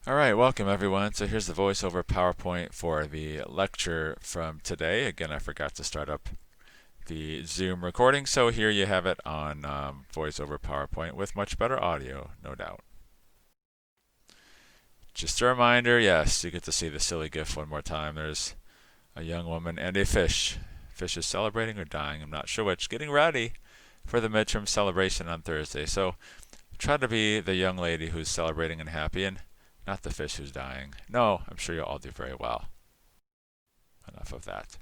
All right, welcome everyone. So here's the voiceover PowerPoint for the lecture from today. Again, I forgot to start up the Zoom recording, so here you have it on voiceover PowerPoint with much better audio, no doubt. Just a reminder, yes, you get to see the silly GIF one more time. There's a young woman and a fish. Fish is celebrating or dying, I'm not sure which, getting ready for the midterm celebration on Thursday. So try to be the young lady who's celebrating and happy and not the fish who's dying. No, I'm sure you'll all do very well. Enough of that.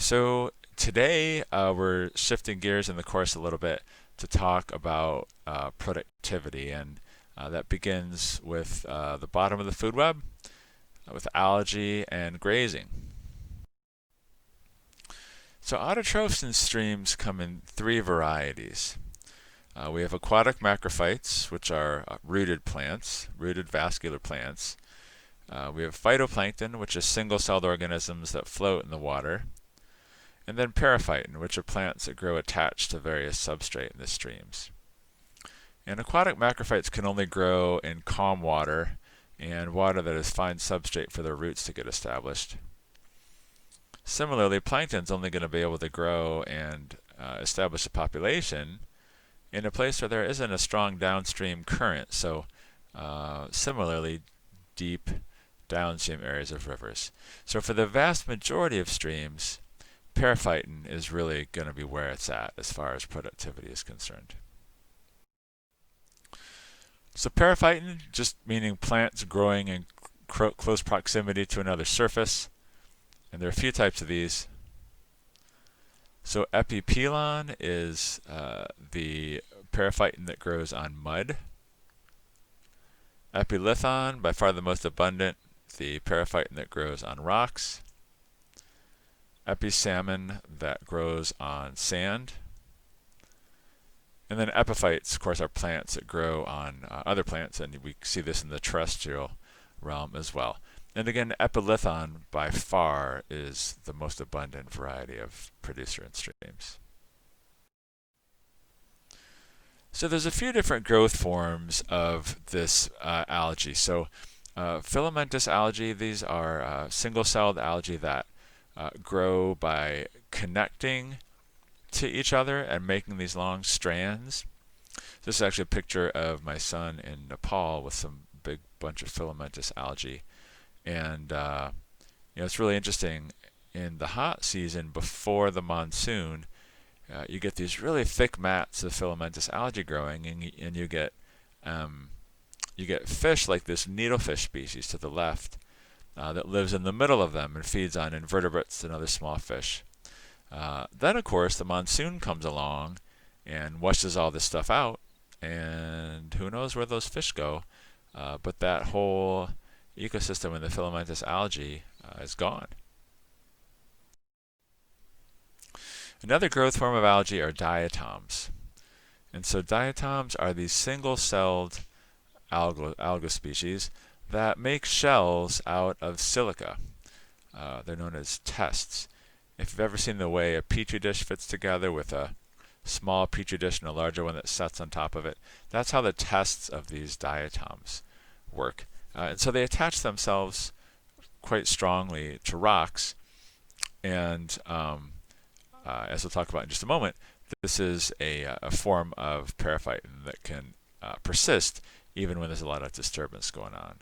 So today we're shifting gears in the course a little bit to talk about productivity, and that begins with the bottom of the food web, with algae and grazing. So autotrophs in streams come in three varieties. We have aquatic macrophytes, which are rooted plants, rooted vascular plants. We have phytoplankton, which is single-celled organisms that float in the water. And then periphyton, which are plants that grow attached to various substrate in the streams. And aquatic macrophytes can only grow in calm water and water that has fine substrate for their roots to get established. Similarly, plankton's only going to be able to grow and establish a population in a place where there isn't a strong downstream current, so similarly deep downstream areas of rivers. So for the vast majority of streams, periphyton is really going to be where it's at as far as productivity is concerned. So periphyton, just meaning plants growing in close proximity to another surface, and there are a few types of these. So epipelon is the periphyton that grows on mud. Epilithon, by far the most abundant, the periphyton that grows on rocks. Episalmon, that grows on sand. And then epiphytes, of course, are plants that grow on other plants, and we see this in the terrestrial realm as well. And again, epilithon by far is the most abundant variety of producer in streams. So there's a few different growth forms of this algae. So filamentous algae, these are single-celled algae that grow by connecting to each other and making these long strands. This is actually a picture of my son in Nepal with some big bunch of filamentous algae. And it's really interesting. In the hot season before the monsoon, you get these really thick mats of filamentous algae growing, and you get fish like this needlefish species to the left that lives in the middle of them and feeds on invertebrates and other small fish. Then, of course, the monsoon comes along and washes all this stuff out, and who knows where those fish go, but that whole ecosystem in the filamentous algae is gone. Another growth form of algae are diatoms. And so diatoms are these single-celled algal species that make shells out of silica. They're known as tests. If you've ever seen the way a petri dish fits together with a small petri dish and a larger one that sets on top of it, that's how the tests of these diatoms work. And so they attach themselves quite strongly to rocks, and as we'll talk about in just a moment, this is a form of periphyton that can persist even when there's a lot of disturbance going on.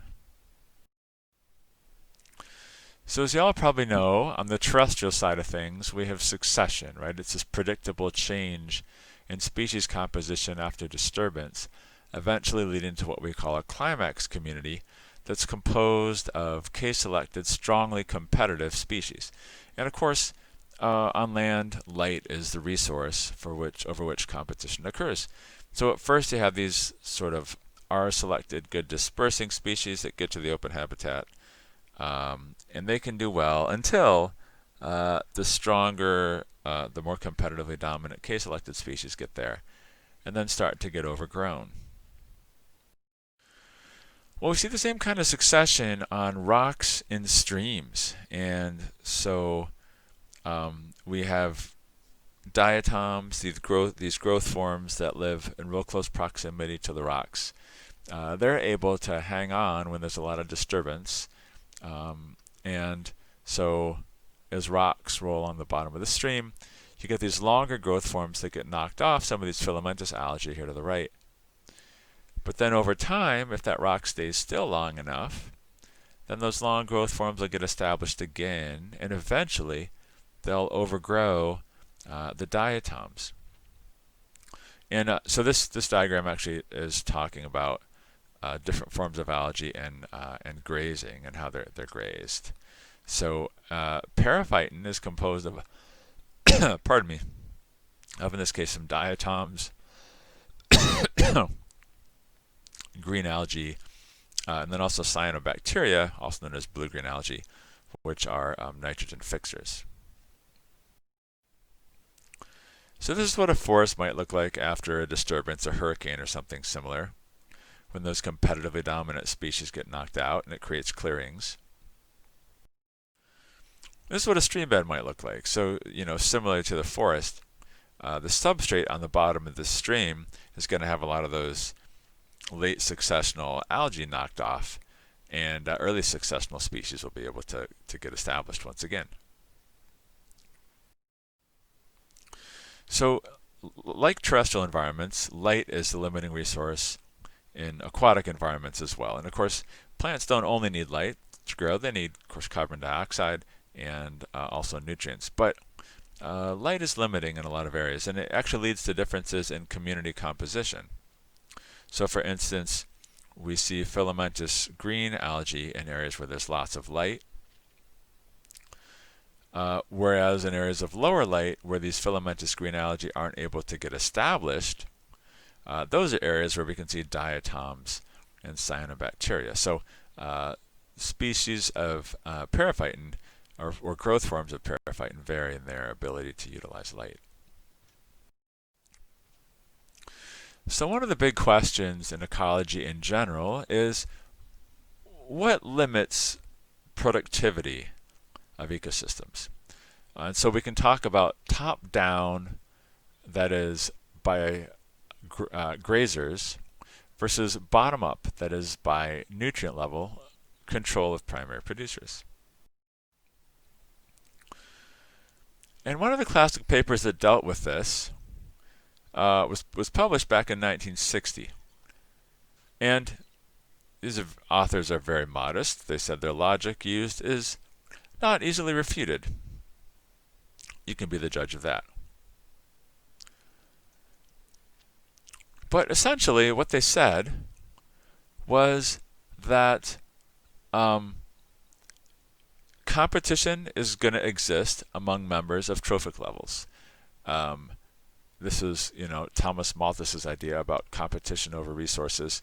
So as you all probably know, on the terrestrial side of things, we have succession, right? It's this predictable change in species composition after disturbance, eventually leading to what we call a climax community that's composed of case-selected, strongly competitive species. And of course, on land, light is the resource over which competition occurs. So at first you have these sort of R-selected, good dispersing species that get to the open habitat, and they can do well until the stronger, the more competitively dominant K-selected species get there, and then start to get overgrown. Well, we see the same kind of succession on rocks in streams, and so we have diatoms, these growth forms that live in real close proximity to the rocks. they're able to hang on when there's a lot of disturbance. And so as rocks roll on the bottom of the stream, you get these longer growth forms that get knocked off, some of these filamentous algae here to the right. But then over time, if that rock stays still long enough, then those long growth forms will get established again, and eventually they'll overgrow the diatoms. And so this diagram actually is talking about different forms of algae and grazing and how they're grazed. So periphyton is composed of, pardon me, of in this case some diatoms, green algae, and then also cyanobacteria, also known as blue-green algae, which are nitrogen fixers. So this is what a forest might look like after a disturbance, a hurricane or something similar, when those competitively dominant species get knocked out and it creates clearings. This is what a stream bed might look like. So, similar to the forest, the substrate on the bottom of the stream is going to have a lot of those late successional algae knocked off, and early successional species will be able to get established once again. So, like terrestrial environments, light is the limiting resource in aquatic environments as well. And of course, plants don't only need light to grow, they need, of course, carbon dioxide and also nutrients. But light is limiting in a lot of areas, and it actually leads to differences in community composition. So for instance, we see filamentous green algae in areas where there's lots of light, whereas in areas of lower light, where these filamentous green algae aren't able to get established, those are areas where we can see diatoms and cyanobacteria. So species of periphyton, or growth forms of periphyton, vary in their ability to utilize light. So one of the big questions in ecology in general is, what limits productivity of ecosystems? And so we can talk about top-down, that is by grazers, versus bottom-up, that is by nutrient level, control of primary producers. And one of the classic papers that dealt with this was published back in 1960. And these authors are very modest. They said their logic used is not easily refuted. You can be the judge of that. But essentially what they said was that competition is going to exist among members of trophic levels. This is, Thomas Malthus's idea about competition over resources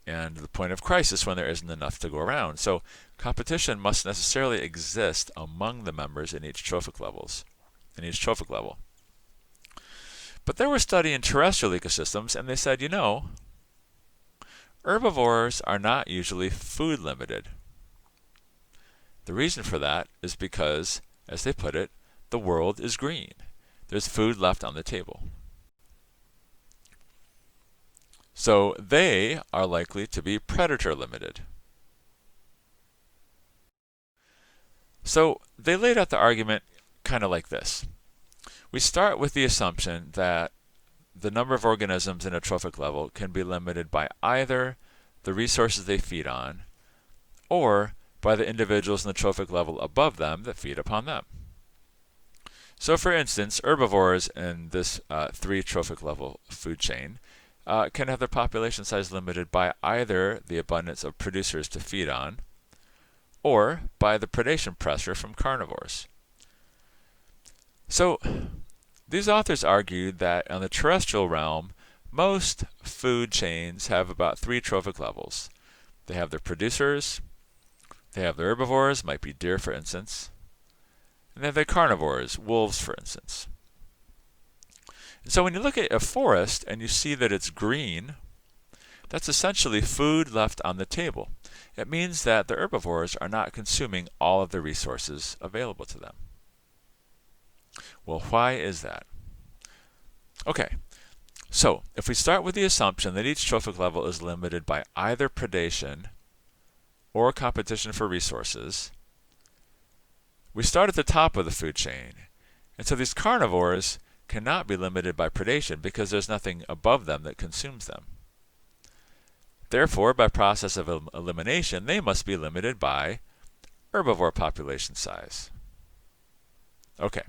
and the point of crisis when there isn't enough to go around. So competition must necessarily exist among the members in each trophic level. But they were studying terrestrial ecosystems, and they said, herbivores are not usually food limited. The reason for that is because, as they put it, the world is green. There's food left on the table. So they are likely to be predator limited. So they laid out the argument kind of like this. We start with the assumption that the number of organisms in a trophic level can be limited by either the resources they feed on or by the individuals in the trophic level above them that feed upon them. So for instance, herbivores in this 3 trophic level food chain can have their population size limited by either the abundance of producers to feed on or by the predation pressure from carnivores. So these authors argued that on the terrestrial realm, most food chains have about 3 trophic levels. They have their producers, they have the herbivores, might be deer for instance, and they have their carnivores, wolves for instance. And so when you look at a forest and you see that it's green, that's essentially food left on the table. It means that the herbivores are not consuming all of the resources available to them. Well, why is that? Okay, So, if we start with the assumption that each trophic level is limited by either predation or competition for resources, we start at the top of the food chain. And so these carnivores cannot be limited by predation because there's nothing above them that consumes them. Therefore, by process of elimination, they must be limited by herbivore population size. Okay.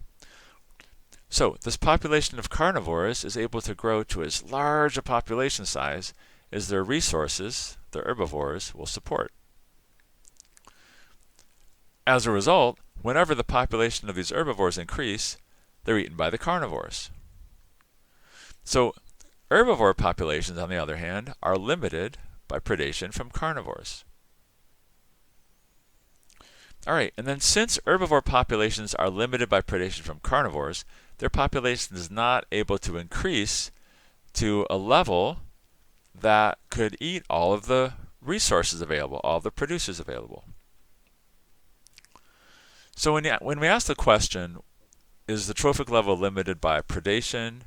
So this population of carnivores is able to grow to as large a population size as their resources, the herbivores, will support. As a result, whenever the population of these herbivores increase, they're eaten by the carnivores. So herbivore populations, on the other hand, are limited by predation from carnivores. All right, and then since herbivore populations are limited by predation from carnivores, their population is not able to increase to a level that could eat all of the resources available, all of the producers available. So when we ask the question, is the trophic level limited by predation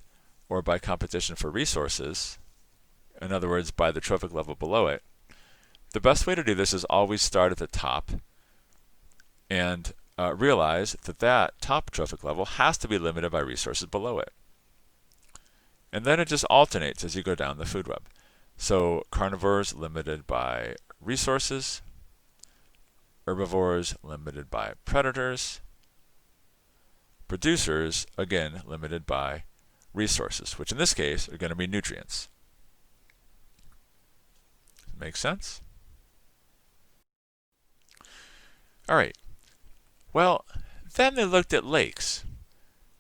or by competition for resources, in other words, by the trophic level below it, the best way to do this is always start at the top and realize that that top trophic level has to be limited by resources below it. And then it just alternates as you go down the food web. So carnivores limited by resources, herbivores limited by predators, producers, again, limited by resources, which in this case are going to be nutrients. Make sense? All right. Well, then they looked at lakes.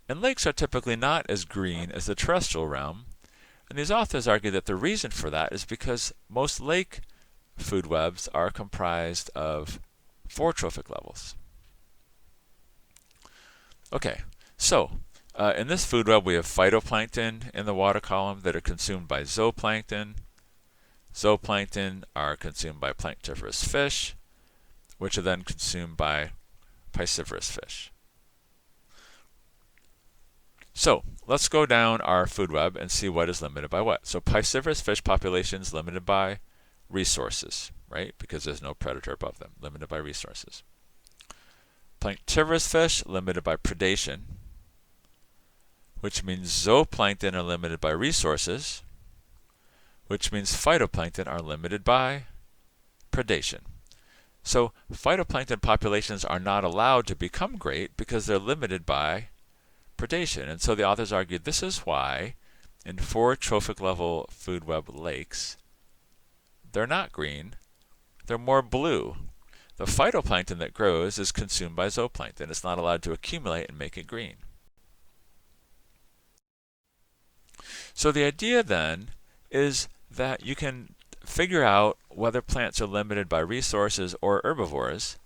And lakes are typically not as green as the terrestrial realm. And these authors argue that the reason for that is because most lake food webs are comprised of 4 trophic levels. Okay, so in this food web we have phytoplankton in the water column that are consumed by zooplankton. Zooplankton are consumed by planktivorous fish, which are then consumed by piscivorous fish. So let's go down our food web and see what is limited by what. So piscivorous fish population is limited by resources, right? Because there's no predator above them, limited by resources. Planktivorous fish limited by predation, which means zooplankton are limited by resources, which means phytoplankton are limited by predation. So phytoplankton populations are not allowed to become great because they're limited by predation. And so the authors argued this is why in 4 trophic level food web lakes, they're not green, they're more blue. The phytoplankton that grows is consumed by zooplankton. It's not allowed to accumulate and make it green. So the idea then is that you can figure out whether plants are limited by resources or herbivores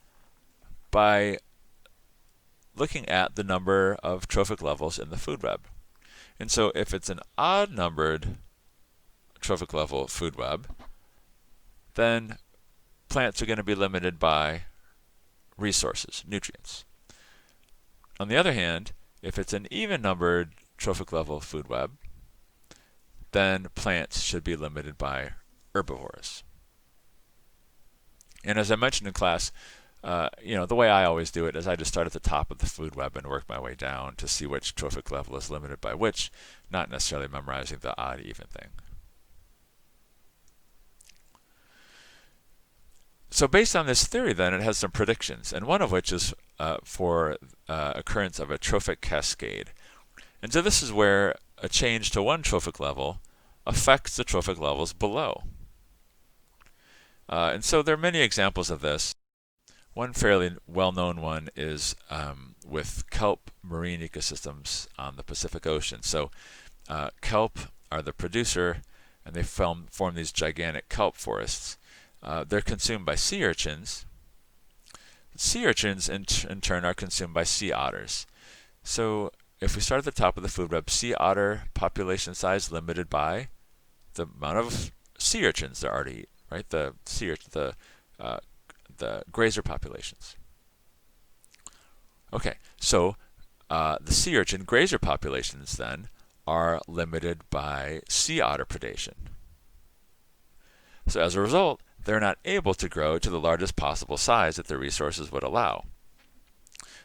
by looking at the number of trophic levels in the food web. And so if it's an odd-numbered trophic level food web, then plants are going to be limited by resources, nutrients. On the other hand, if it's an even-numbered trophic level food web, then plants should be limited by herbivores. And as I mentioned in class, the way I always do it is I just start at the top of the food web and work my way down to see which trophic level is limited by which, not necessarily memorizing the odd-even thing. So based on this theory then, it has some predictions, and one of which is for occurrence of a trophic cascade. And so this is where a change to one trophic level affects the trophic levels below. And so there are many examples of this. One fairly well-known one is with kelp marine ecosystems on the Pacific Ocean. So kelp are the producer, and they form these gigantic kelp forests. They're consumed by sea urchins. Sea urchins, in turn, are consumed by sea otters. So if we start at the top of the food web, sea otter population size limited by the amount of sea urchins there are to eat, right? The grazer populations. Okay, so the sea urchin grazer populations then are limited by sea otter predation. So as a result, they're not able to grow to the largest possible size that their resources would allow.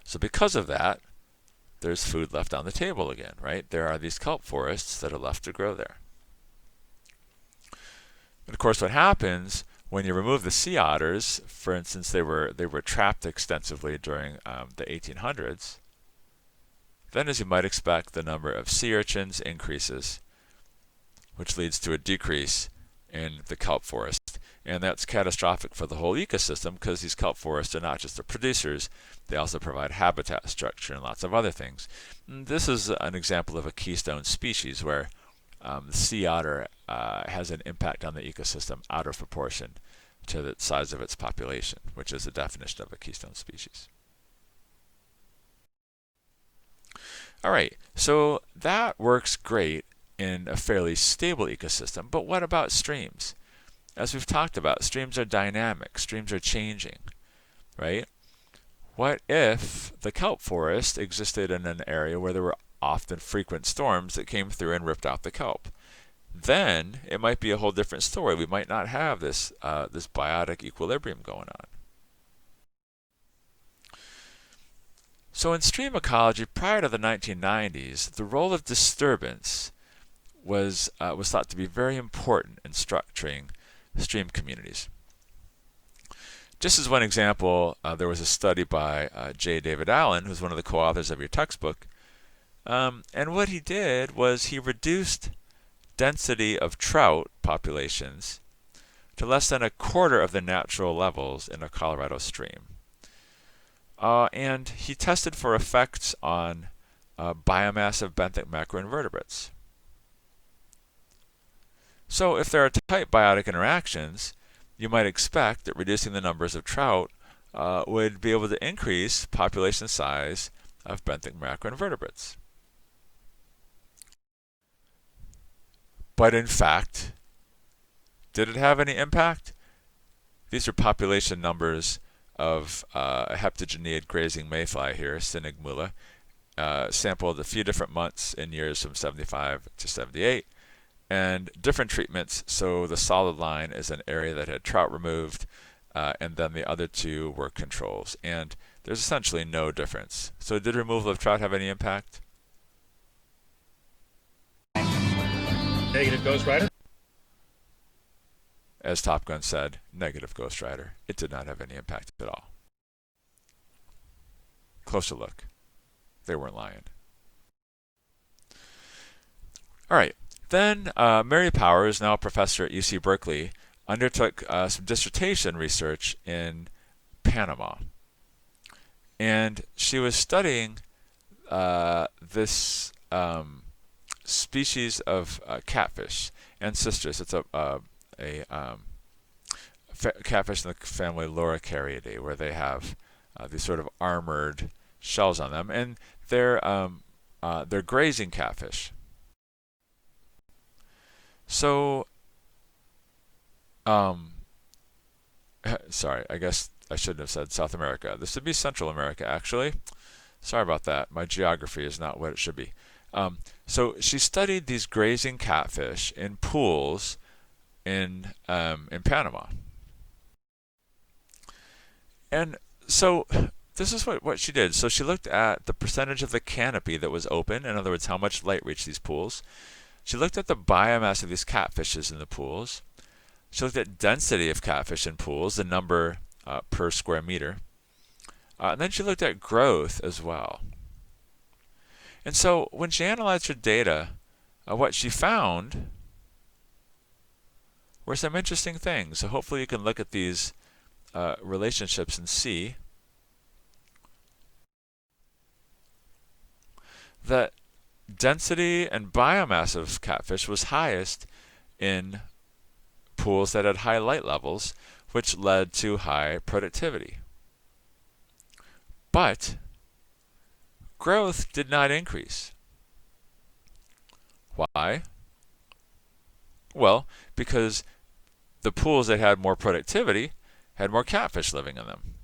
So because of that, there's food left on the table again, right? There are these kelp forests that are left to grow there. And of course, what happens when you remove the sea otters, for instance, they were trapped extensively during the 1800s, then as you might expect, the number of sea urchins increases, which leads to a decrease in the kelp forest. And that's catastrophic for the whole ecosystem because these kelp forests are not just the producers, they also provide habitat structure and lots of other things. And this is an example of a keystone species where the sea otter has an impact on the ecosystem out of proportion to the size of its population, which is the definition of a keystone species. All right, so that works great in a fairly stable ecosystem, but what about streams? As we've talked about, streams are dynamic, streams are changing, right? What if the kelp forest existed in an area where there were often frequent storms that came through and ripped out the kelp? Then it might be a whole different story. We might not have this biotic equilibrium going on. So in stream ecology, prior to the 1990s, the role of disturbance was thought to be very important in structuring stream communities. Just as one example, there was a study by J. David Allen, who's one of the co-authors of your textbook, and what he did was he reduced density of trout populations to less than a quarter of the natural levels in a Colorado stream. And he tested for effects on biomass of benthic macroinvertebrates. So if there are tight biotic interactions, you might expect that reducing the numbers of trout would be able to increase population size of benthic macroinvertebrates. But in fact, did it have any impact? These are population numbers of a heptageneid grazing mayfly here, Sinigmula, sampled a few different months in years from 75 to 78, and different treatments. So the solid line is an area that had trout removed, and then the other two were controls. And there's essentially no difference. So did removal of trout have any impact? Negative Ghost Rider? As Top Gun said, negative Ghost Rider. It did not have any impact at all. Closer look. They weren't lying. All right. Then Mary Powers, now a professor at UC Berkeley, undertook some dissertation research in Panama. And she was studying this species of catfish, Ancestris. It's a catfish in the family Loricariidae, where they have these sort of armored shells on them, and they're grazing catfish. So, sorry, I guess I shouldn't have said South America. This would be Central America, actually. Sorry about that. My geography is not what it should be. So she studied these grazing catfish in pools in Panama. And so this is what she did. So she looked at the percentage of the canopy that was open, in other words, how much light reached these pools. She looked at the biomass of these catfishes in the pools. She looked at density of catfish in pools, the number per square meter. And then she looked at growth as well. And so when she analyzed her data, what she found were some interesting things. So hopefully you can look at these relationships and see that density and biomass of catfish was highest in pools that had high light levels, which led to high productivity. But growth did not increase. Why? Well, because the pools that had more productivity had more catfish living in them.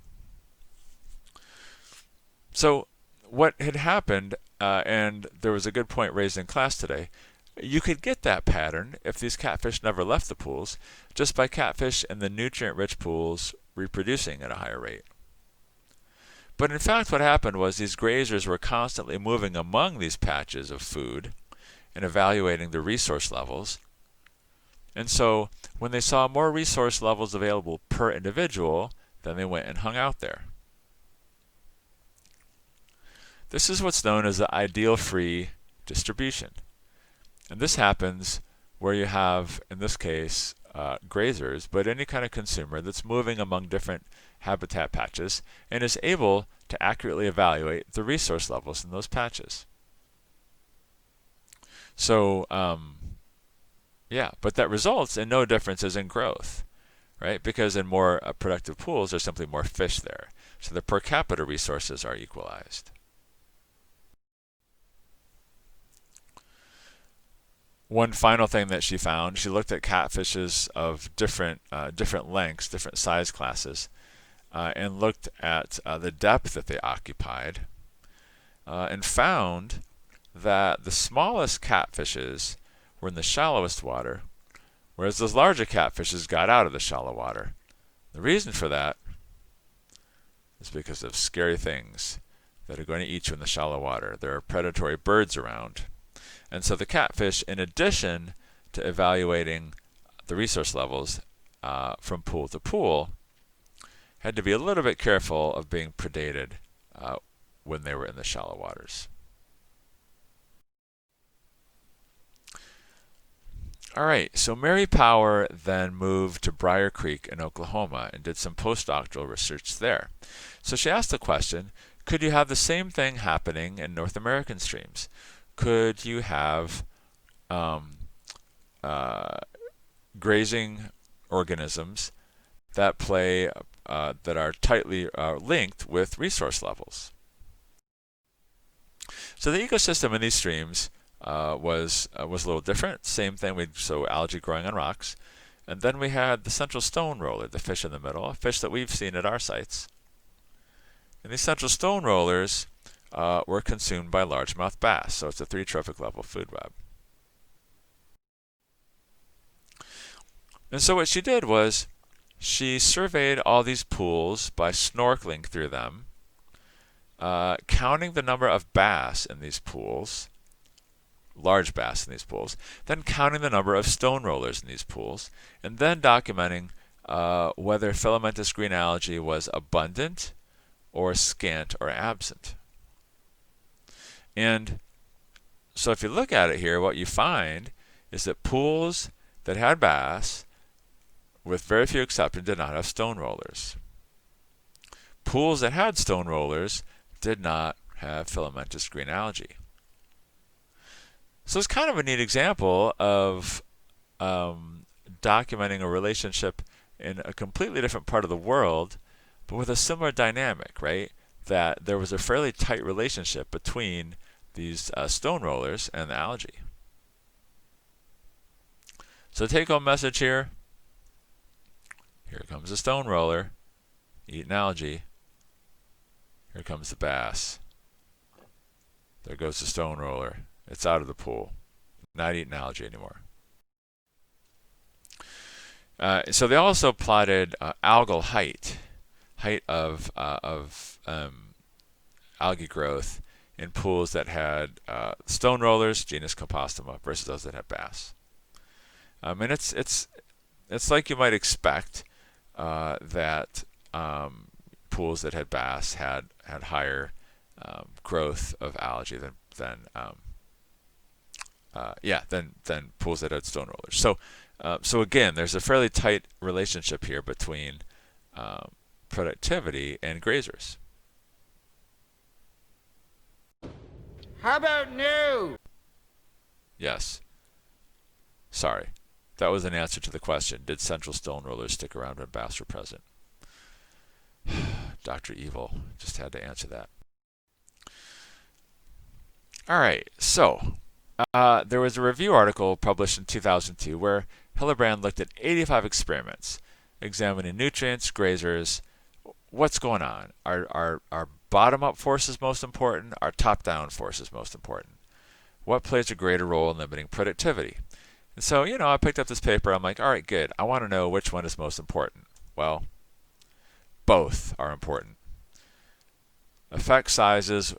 So what had happened and there was a good point raised in class today. You could get that pattern if these catfish never left the pools, just by catfish in the nutrient-rich pools reproducing at a higher rate. But in fact, what happened was these grazers were constantly moving among these patches of food and evaluating the resource levels. And so when they saw more resource levels available per individual, then they went and hung out there. This is what's known as the ideal free distribution. And this happens where you have, in this case, grazers, but any kind of consumer that's moving among different habitat patches and is able to accurately evaluate the resource levels in those patches. So, yeah, but that results in no differences in growth, right? Because in more productive pools, there's simply more fish there. So the per capita resources are equalized. One final thing that she found, she looked at catfishes of different lengths, different size classes, and looked at the depth that they occupied, and found that the smallest catfishes were in the shallowest water, whereas those larger catfishes got out of the shallow water. The reason for that is because of scary things that are going to eat you in the shallow water. There are predatory birds around. And so the catfish, in addition to evaluating the resource levels from pool to pool, had to be a little bit careful of being predated when they were in the shallow waters. All right, so Mary Power then moved to Briar Creek in Oklahoma and did some postdoctoral research there. So she asked the question, could you have the same thing happening in North American streams? Could you have grazing organisms that that are tightly linked with resource levels? So the ecosystem in these streams was a little different. Same thing. So algae growing on rocks, and then we had the central stone roller, the fish in the middle, a fish that we've seen at our sites. And these central stone rollers were consumed by largemouth bass, so it's a 3 trophic level food web. And so what she did was she surveyed all these pools by snorkeling through them, counting the number of bass in these pools, large bass in these pools, then counting the number of stone rollers in these pools, and then documenting whether filamentous green algae was abundant or scant or absent. And so if you look at it here, what you find is that pools that had bass, with very few exceptions, did not have stone rollers. Pools that had stone rollers did not have filamentous green algae. So it's kind of a neat example of documenting a relationship in a completely different part of the world, but with a similar dynamic, right? That there was a fairly tight relationship between these stone rollers and the algae. So take-home message here. Here comes the stone roller, eating algae. Here comes the bass. There goes the stone roller. It's out of the pool. Not eating algae anymore. So they also plotted algal height of algae growth in pools that had stone rollers, genus Compostoma, versus those that had bass. And it's like you might expect that pools that had bass had higher growth of algae than pools that had stone rollers. So again, there's a fairly tight relationship here between productivity and grazers. How about new? Yes. Sorry. That was an answer to the question. Did central stone rollers stick around when bass were present? Dr. Evil just had to answer that. All right. So there was a review article published in 2002 where Hillebrand looked at 85 experiments examining nutrients, grazers. What's going on? Are bottom-up forces most important? Are top-down forces most important? What plays a greater role in limiting productivity? And so, I picked up this paper. I'm like, all right, good. I want to know which one is most important. Well, both are important. Effect sizes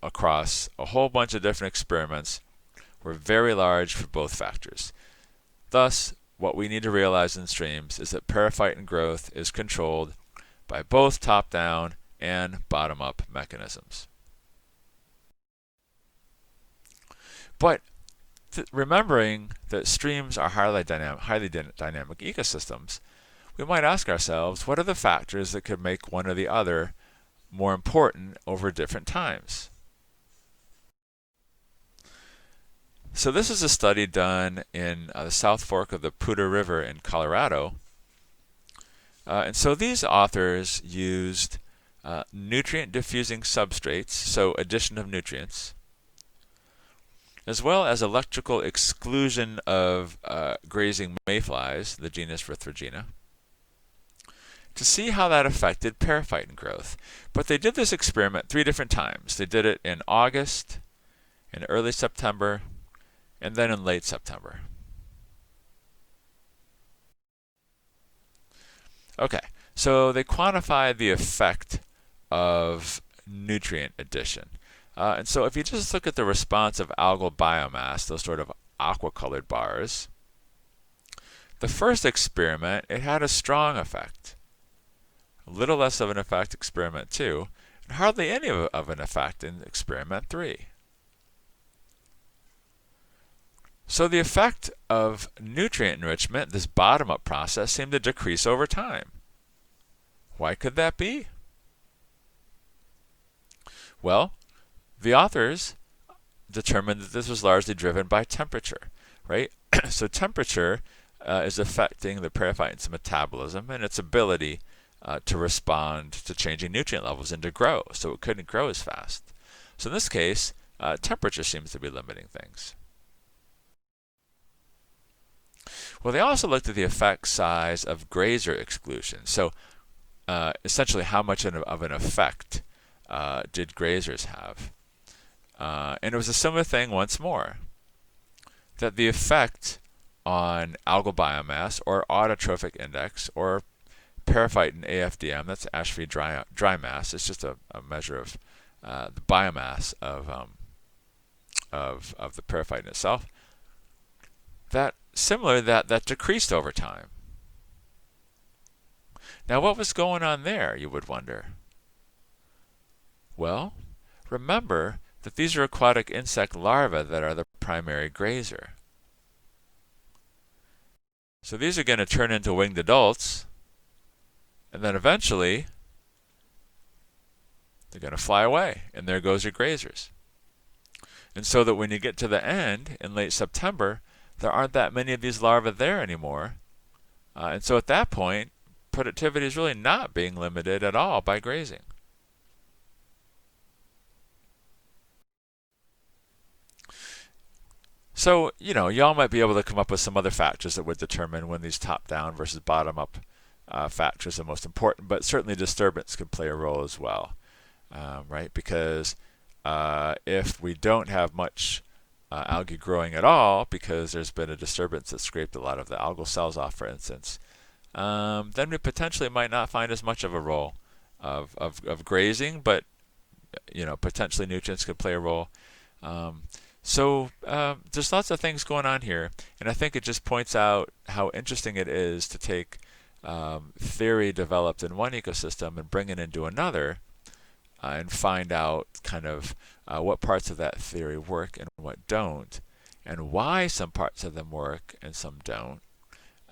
across a whole bunch of different experiments were very large for both factors. Thus, what we need to realize in streams is that periphyton growth is controlled by both top-down and bottom-up mechanisms. But remembering that streams are highly dynamic ecosystems, we might ask ourselves, what are the factors that could make one or the other more important over different times? So this is a study done in the South Fork of the Poudre River in Colorado. And so these authors used nutrient diffusing substrates, so addition of nutrients, as well as electrical exclusion of grazing mayflies, the genus Rithregina, to see how that affected periphyton growth. But they did this experiment 3 different times. They did it in August, in early September, and then in late September. Okay, so they quantified the effect of nutrient addition. And so if you just look at the response of algal biomass, those sort of aqua-colored bars, the first experiment, it had a strong effect. A little less of an effect experiment 2, and hardly any of an effect in experiment 3. So the effect of nutrient enrichment, this bottom-up process, seemed to decrease over time. Why could that be? Well, the authors determined that this was largely driven by temperature, right? So temperature is affecting the periphyton's metabolism and its ability to respond to changing nutrient levels and to grow, so it couldn't grow as fast. So in this case, temperature seems to be limiting things. Well, they also looked at the effect size of grazer exclusion. So essentially, how much of an effect did grazers have? And it was a similar thing once more, that the effect on algal biomass or autotrophic index or periphyton AFDM, that's ash-free dry mass, it's just a measure of the biomass of the periphyton itself, that decreased over time. Now, what was going on there, you would wonder? Well, remember that these are aquatic insect larvae that are the primary grazer. So these are going to turn into winged adults, and then eventually they're going to fly away, and there goes your grazers. And so that when you get to the end in late September, there aren't that many of these larvae there anymore. And so at that point, productivity is really not being limited at all by grazing. So, y'all might be able to come up with some other factors that would determine when these top-down versus bottom-up factors are most important, but certainly disturbance could play a role as well, right? Because if we don't have much algae growing at all, because there's been a disturbance that scraped a lot of the algal cells off, for instance, then we potentially might not find as much of a role of grazing, but potentially nutrients could play a role. So there's lots of things going on here, and I think it just points out how interesting it is to take theory developed in one ecosystem and bring it into another and find out kind of what parts of that theory work and what don't, and why some parts of them work and some don't,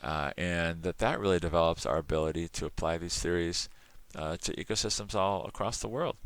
and that really develops our ability to apply these theories to ecosystems all across the world.